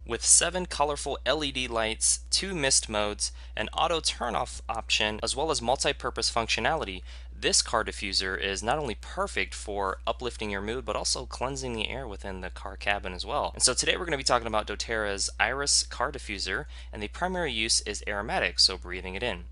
With 7 colorful LED lights, 2 mist modes, an auto turn-off option, as well as multi-purpose functionality, this car diffuser is not only perfect for uplifting your mood, but also cleansing the air within the car cabin as well. And so today we're going to be talking about doTERRA's Iris car diffuser, and the primary use is aromatic, so breathing it in.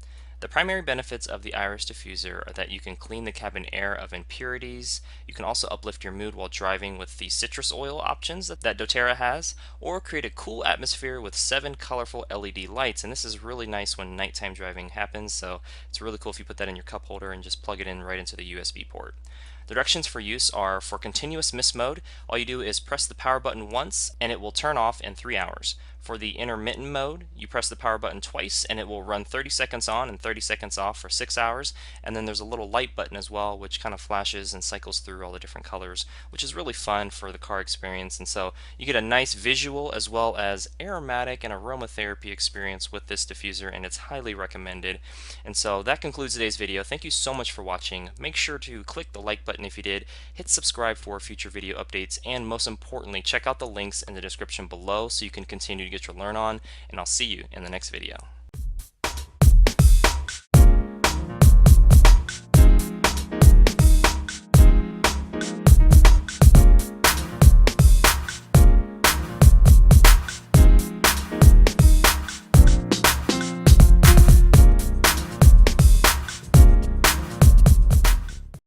The primary benefits of the Iris diffuser are that you can clean the cabin air of impurities. You can also uplift your mood while driving with the citrus oil options that doTERRA has, or create a cool atmosphere with 7 colorful LED lights. And this is really nice when nighttime driving happens, so it's really cool if you put that in your cup holder and just plug it in right into the USB port. The directions for use are: for continuous mist mode, all you do is press the power button once and it will turn off in 3 hours. For the intermittent mode, you press the power button twice and it will run 30 seconds on and 30 seconds off for 6 hours. And then there's a little light button as well, which kind of flashes and cycles through all the different colors, which is really fun for the car experience. And so you get a nice visual as well as aromatic and aromatherapy experience with this diffuser, and it's highly recommended. And so that concludes today's video. Thank you so much for watching. Make sure to click the like button if you did, hit subscribe for future video updates, and most importantly, check out the links in the description below so you can continue to get your learn on, and I'll see you in the next video.